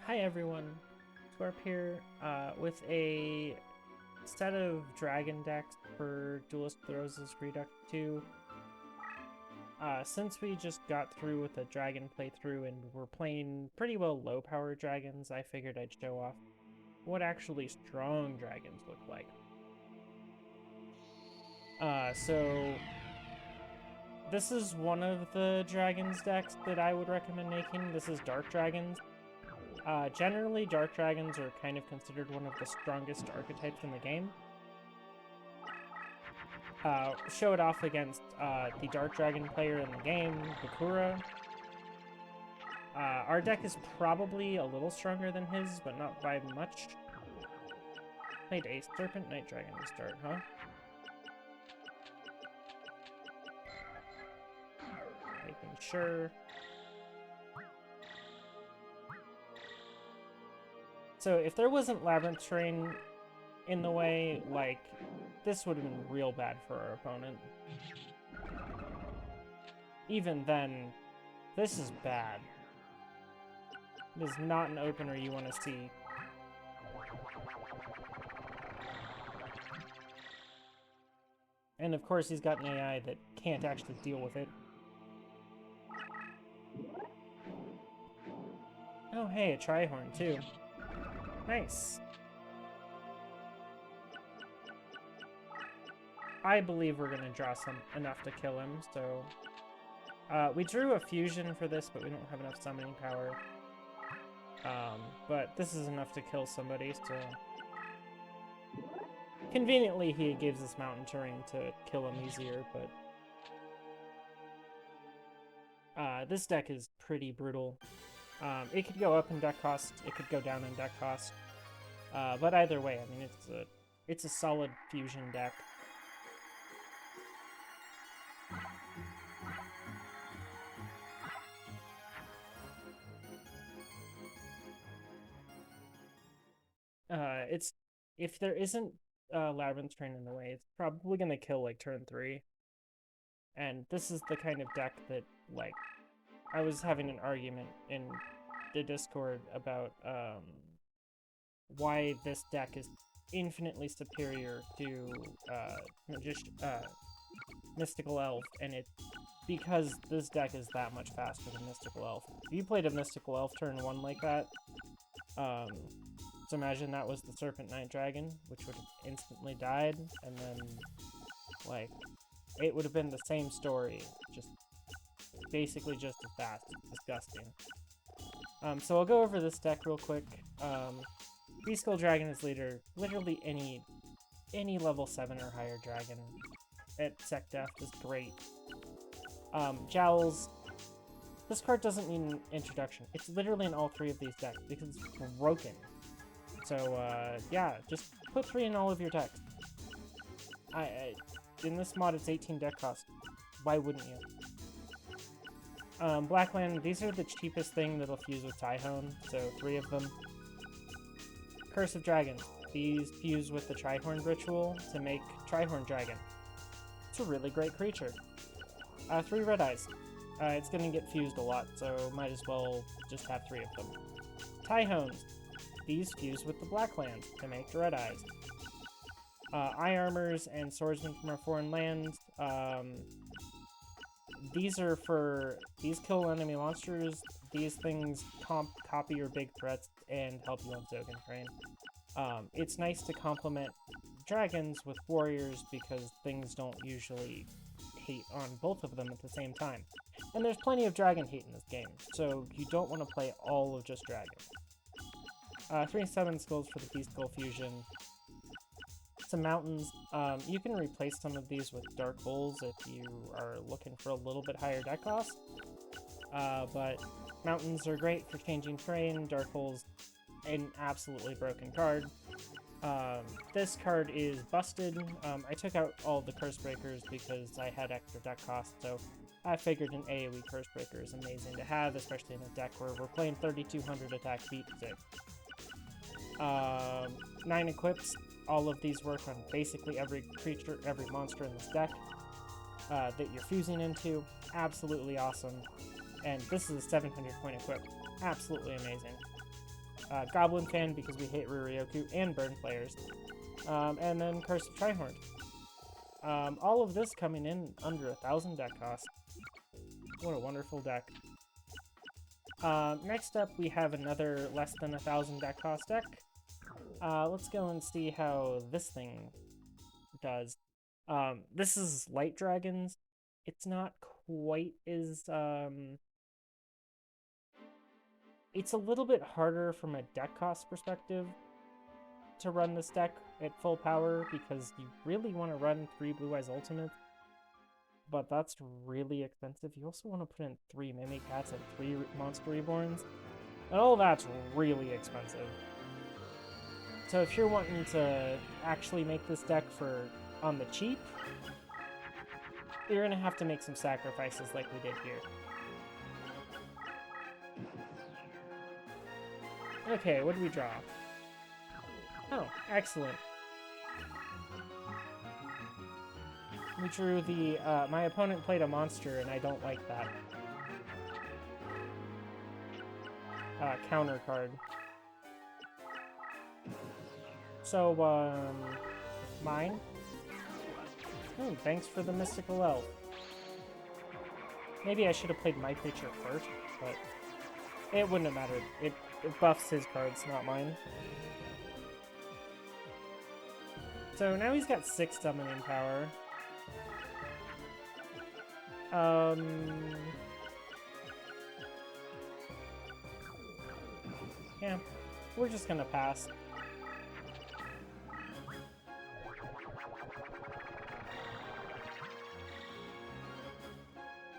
Hi everyone, Twerp here with a set of dragon decks for Duelist Throws' Redux 2. Since we just got through with a dragon playthrough and we're playing pretty well low power dragons, I figured I'd show off what actually strong dragons look like. So this is one of the dragons decks that I would recommend making. This is Dark Dragons. Generally, Dark Dragons are kind of considered one of the strongest archetypes in the game. Show it off against the Dark Dragon player in the game, Bakura. Our deck is probably a little stronger than his, but not by much. Played a Serpent Knight Dragon to start, huh? Making sure. So if there wasn't Labyrinth Terrain in the way, like, this would have been real bad for our opponent. Even then, this is bad. It is not an opener you want to see. And of course he's got an AI that can't actually deal with it. Oh hey, a Trihorn too. Nice. I believe we're gonna draw enough to kill him, so... we drew a fusion for this, but we don't have enough summoning power. But this is enough to kill somebody, so... Conveniently, he gives us Mountain Terrain to kill him easier, but... this deck is pretty brutal. It could go up in deck cost, it could go down in deck cost. But either way, I mean, it's a solid fusion deck. If there isn't Labyrinth Terrain in the way, it's probably gonna kill like turn 3. And this is the kind of deck that, like, I was having an argument in the Discord about why this deck is infinitely superior to Mystical Elf, and it's because this deck is that much faster than Mystical Elf. If you played a Mystical Elf turn 1 like that, so imagine that was the Serpent Knight Dragon, which would have instantly died, and then, like, it would have been the same story, just basically just as fast. It's disgusting. So I'll go over this deck real quick. Beast Skull Dragon is leader. Literally any level 7 or higher dragon at Sec Def is great. Jowls. This card doesn't need an introduction. It's literally in all 3 of these decks because it's broken. So, yeah, just put 3 in all of your decks. In this mod, it's 18 deck cost. Why wouldn't you? Blackland, these are the cheapest thing that'll fuse with Tyhone, so 3 of them. Curse of Dragons. These fuse with the Trihorn Ritual to make Trihorn Dragon. It's a really great creature. 3 Red Eyes. It's gonna get fused a lot, so might as well just have 3 of them. Tyhones. These fuse with the Blackland to make the Red Eyes. Eye Armors and Swordsmen from our foreign lands. These kill enemy monsters. These things copy your big threats and help you on Zogan Terrain. It's nice to complement dragons with warriors because things don't usually hate on both of them at the same time. And there's plenty of dragon hate in this game, so you don't want to play all of just dragons. 3 Summon Skulls for the Beast Skull Fusion. Some mountains. You can replace some of these with Dark Holes if you are looking for a little bit higher deck cost. But mountains are great for changing terrain. Dark Holes, an absolutely broken card. This card is busted. I took out all the Curse Breakers because I had extra deck cost, so I figured an AoE Curse Breaker is amazing to have, especially in a deck where we're playing 3200 attack beat 6. 9 equips. All of these work on basically every creature, every monster in this deck that you're fusing into. Absolutely awesome. And this is a 700 point equip. Absolutely amazing. Goblin Fan because we hate Ruryoku and Burn players. And then Curse of Trihorn. All of this coming in under 1,000 deck cost. What a wonderful deck. Next up, we have another less than 1,000 deck cost deck. Let's go and see how this thing does. This is Light Dragons. It's not quite as, it's a little bit harder from a deck cost perspective to run this deck at full power because you really want to run 3 Blue Eyes Ultimates, but that's really expensive. You also want to put in 3 Mimikats and 3 Monster Reborns, and all that's really expensive. So if you're wanting to actually make this deck for on the cheap, you're going to have to make some sacrifices like we did here. Okay, what do we draw? Oh, excellent. We drew the, my opponent played a monster, and I don't like that. Counter card. So, mine? Oh, thanks for the Mystical Elf. Maybe I should have played my creature first, but it wouldn't have mattered. It buffs his cards, not mine. So now he's got 6 summoning power. Yeah, we're just gonna pass.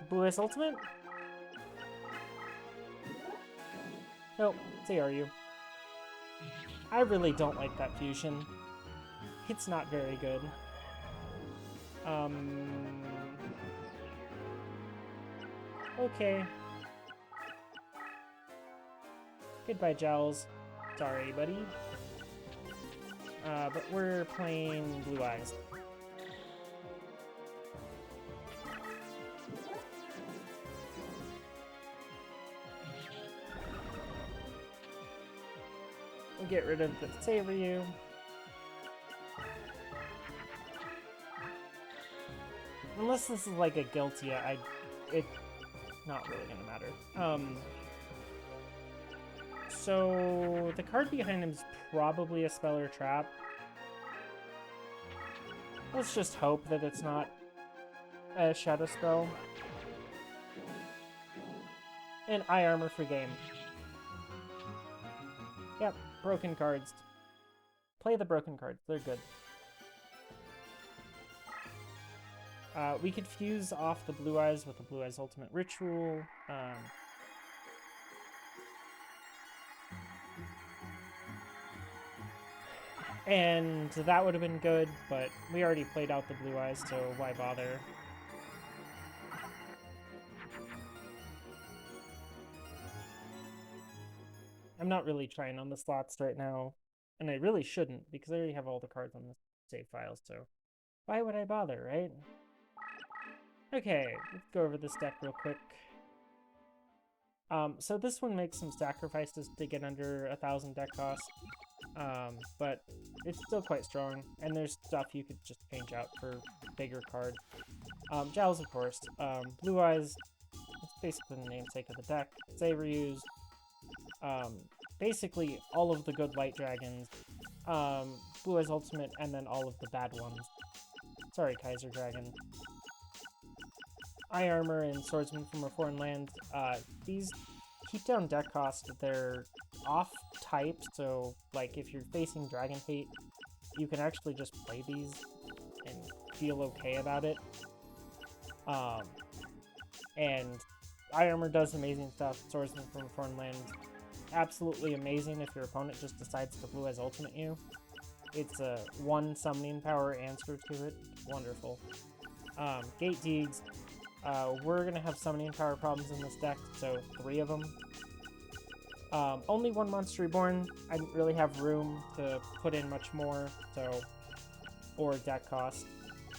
Duelist Ultimate? Nope, say are you. I really don't like that fusion. It's not very good. Okay. Goodbye, Jowls. Sorry, buddy. But we're playing Blue Eyes. We'll get rid of the Saveru. Unless this is like a Guiltia, it's not really gonna matter. So the card behind him is probably a Spell or Trap. Let's just hope that it's not a Shadow Spell. And Eye Armor for game. Yep, broken cards. Play the broken cards, they're good. We could fuse off the Blue Eyes with the Blue Eyes Ultimate Ritual. And that would have been good, but we already played out the Blue Eyes, so why bother? I'm not really trying on the slots right now, and I really shouldn't, because I already have all the cards on the save files, so why would I bother, right? Okay, let's go over this deck real quick. So this one makes some sacrifices to get under 1,000 deck cost, but it's still quite strong, and there's stuff you could just change out for bigger cards. Jowls, of course. Blue Eyes, it's basically the namesake of the deck. Saveryus, basically all of the good Light Dragons, Blue Eyes Ultimate, and then all of the bad ones. Sorry, Kaiser Dragon. Eye Armor and Swordsman from a Foreign Land. These keep down deck cost. They're off type, so like if you're facing Dragon Hate, you can actually just play these and feel okay about it. And Eye Armor does amazing stuff. Swordsman from a Foreign Land, absolutely amazing if your opponent just decides to Blue Eyes Ultimate you. It's a 1 summoning power answer to it. Wonderful. Gate Deeds. We're going to have summoning power problems in this deck, so 3 of them. Only 1 Monster Reborn. I didn't really have room to put in much more, so... or deck cost.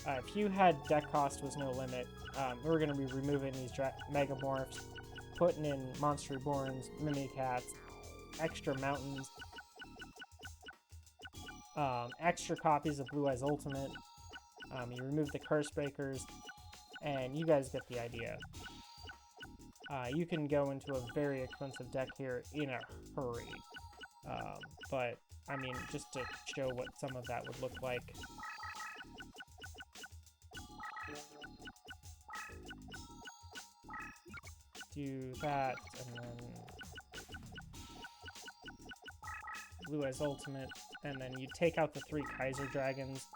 If you had deck cost was no limit, we're going to be removing these Megamorphs, putting in Monster Reborns, Mimikats, extra mountains, extra copies of Blue Eyes Ultimate. You remove the curse breakers, and you guys get the idea. You can go into a very expensive deck here in a hurry. But, I mean, just to show what some of that would look like. Do that, and then Blue Eyes Ultimate, and then you take out the 3 Kaiser Dragons.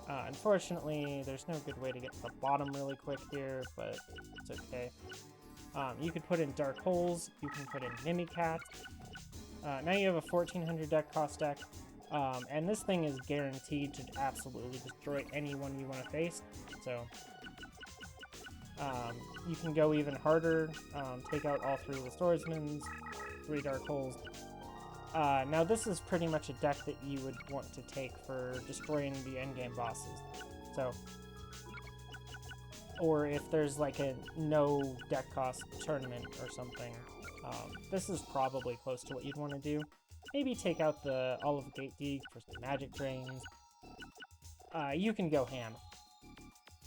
Unfortunately, there's no good way to get to the bottom really quick here, but it's okay. You could put in Dark Holes, you can put in Mimicat. Now you have a 1400 deck cost deck, and this thing is guaranteed to absolutely destroy anyone you want to face, so you can go even harder, take out all 3 of the Swordsmans, 3 Dark Holes. Now this is pretty much a deck that you would want to take for destroying the endgame bosses, so... Or if there's like a no deck cost tournament or something, this is probably close to what you'd want to do. Maybe take out all of the Gate D for some magic drains. You can go ham.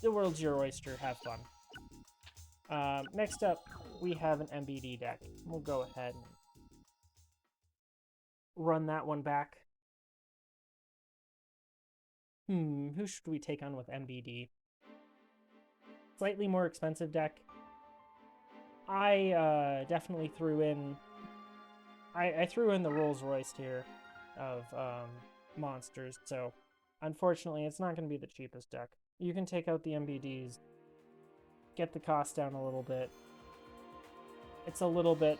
The world's your oyster, have fun. Next up, we have an MBD deck. We'll go ahead and run that one back. Who should we take on with MBD? Slightly more expensive deck. I definitely threw in... I threw in the Rolls Royce here of monsters, so unfortunately it's not going to be the cheapest deck. You can take out the MBDs, get the cost down a little bit. It's a little bit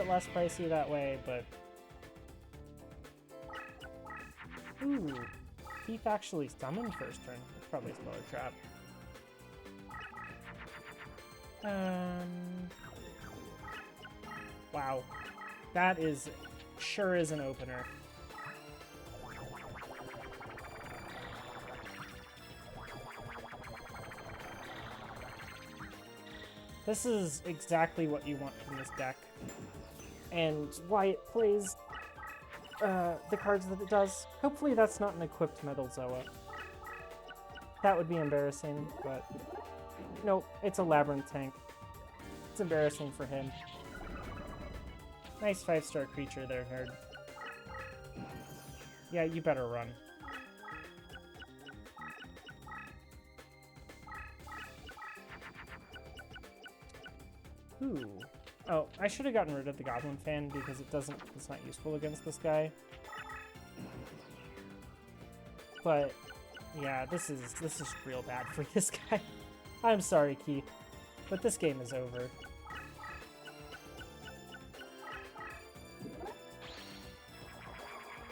less pricey that way, but... Ooh, Keith actually summoned first turn. It's probably a Speller Trap. Wow. That sure is an opener. This is exactly what you want from this deck, and why it plays the cards that it does. Hopefully that's not an equipped Metal Zoa. That would be embarrassing, but nope, it's a Labyrinth tank. It's embarrassing for him. Nice 5-star creature there, nerd. Yeah, you better run. Ooh. Oh, I should have gotten rid of the Goblin Fan because it's not useful against this guy. But yeah, this is real bad for this guy. I'm sorry, Keith, but this game is over.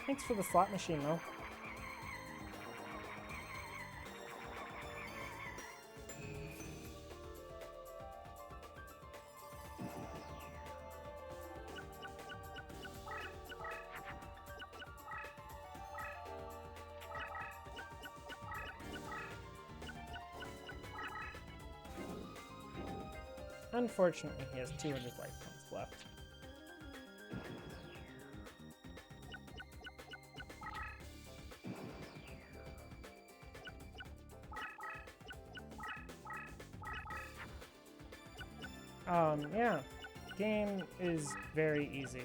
Thanks for the slot machine, though. Unfortunately, he has 200 life points left. Yeah, game is very easy.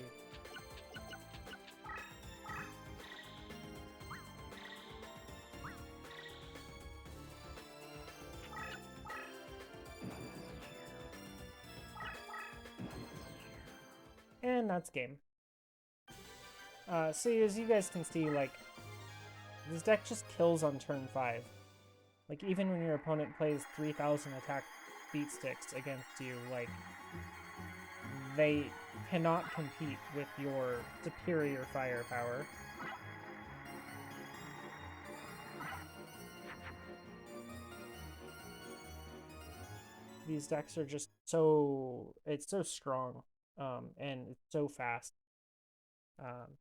And that's game. So as you guys can see, like, this deck just kills on turn 5. Like, even when your opponent plays 3,000 attack beat sticks against you, like, they cannot compete with your superior firepower. These decks are just it's so strong, and it's so fast.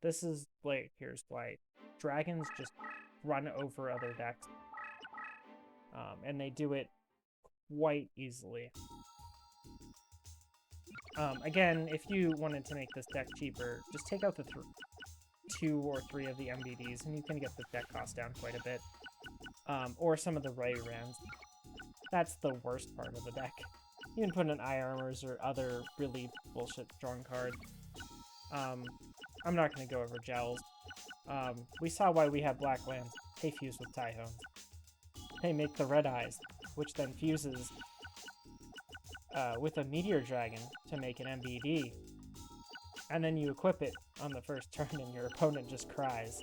This is, like, here's why. Dragons just run over other decks, and they do it quite easily. Again, if you wanted to make this deck cheaper, just take out the 2 or 3 of the MBDs, and you can get the deck cost down quite a bit. Or some of the Rayrans. That's the worst part of the deck. You can put in Eye Armors or other really bullshit strong cards. I'm not going to go over gels. We saw why we have black lands. They fuse with Tyhones. They make the red eyes, which then fuses with a Meteor Dragon to make an MBD. And then you equip it on the first turn and your opponent just cries.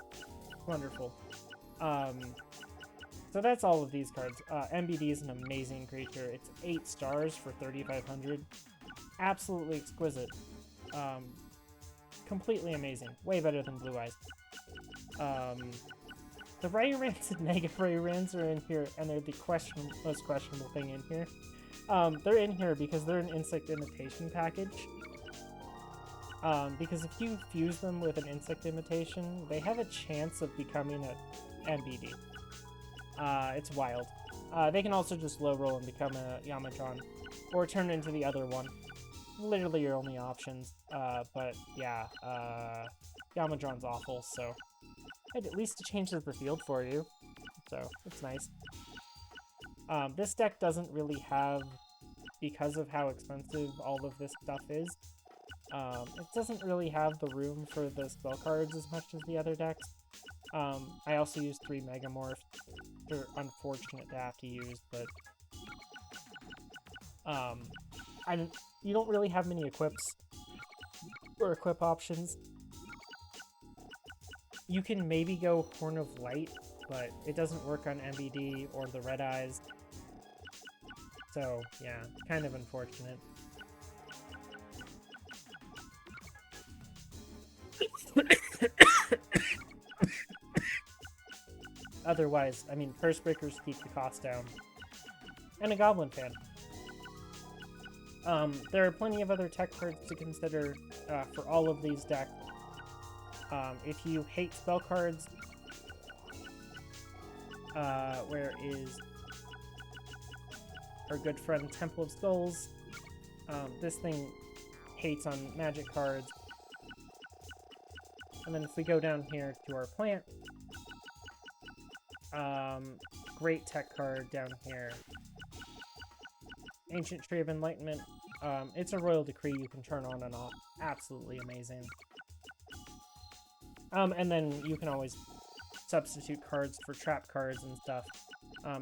Wonderful. So that's all of these cards. MBD is an amazing creature. It's 8 stars for 3,500. Absolutely exquisite. Completely amazing. Way better than Blue Eyes. The Rayrans and Mega Rayrans are in here, and they're the most questionable thing in here. They're in here because they're an insect imitation package. Because if you fuse them with an insect imitation, they have a chance of becoming an MBD. It's wild. They can also just low roll and become a Yamatron, or turn into the other one. Literally your only options. But yeah, Yamatron's awful, so at least it changes the field for you. So it's nice. This deck doesn't really have, because of how expensive all of this stuff is, it doesn't really have the room for the spell cards as much as the other decks. I also use 3 Megamorphs. They're unfortunate to have to use, but you don't really have many equips or equip options. You can maybe go Horn of Light, but it doesn't work on MBD or the Red Eyes. So, yeah, kind of unfortunate. Otherwise, I mean, Curse Breakers keep the cost down. And a Goblin Fan. There are plenty of other tech cards to consider for all of these decks. If you hate spell cards, where is our good friend Temple of Skulls? This thing hates on magic cards. And then if we go down here to our plant, great tech card down here. Ancient Tree of Enlightenment. It's a Royal Decree you can turn on and off. Absolutely amazing. And then you can always substitute cards for trap cards and stuff.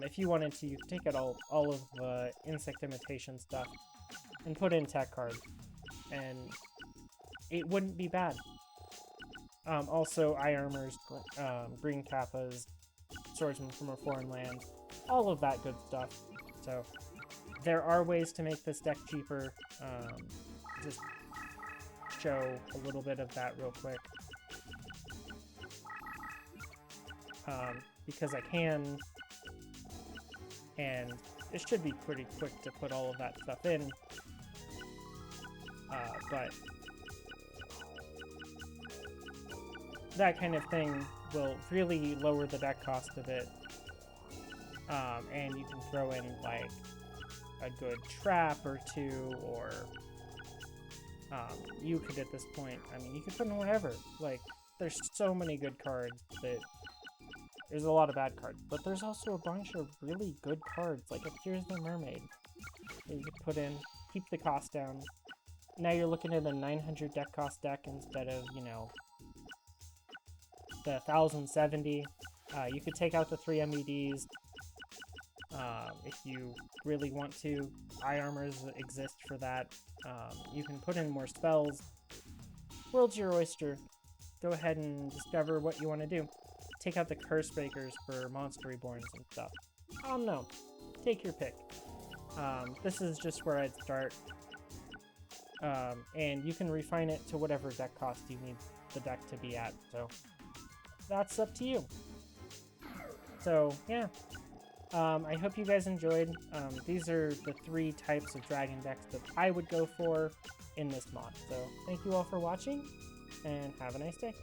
If you wanted to, you could take out all of the insect imitation stuff and put in tech cards. And it wouldn't be bad. Also, Eye Armors, Green Kappas, Swordsman from a Foreign Land, all of that good stuff. So, there are ways to make this deck cheaper. Just show a little bit of that real quick. Because I can, and it should be pretty quick to put all of that stuff in. But that kind of thing will really lower the deck cost a bit. And you can throw in, like, a good trap or two, or you could at this point, I mean, you could put in whatever. Like, there's so many good cards that there's a lot of bad cards, but there's also a bunch of really good cards, like Here's the Mermaid, that you could put in, keep the cost down. Now you're looking at a 900 deck cost deck instead of, you know, the 1,070. You could take out the 3 MEDs. If you really want to. Eye Armors exist for that. You can put in more spells. World's your oyster. Go ahead and discover what you want to do. Take out the Curse Breakers for Monster Reborns and stuff. I don't know. Take your pick. This is just where I'd start. And you can refine it to whatever deck cost you need the deck to be at. So that's up to you. So, yeah. I hope you guys enjoyed. These are the 3 types of dragon decks that I would go for in this mod. So, thank you all for watching, and have a nice day.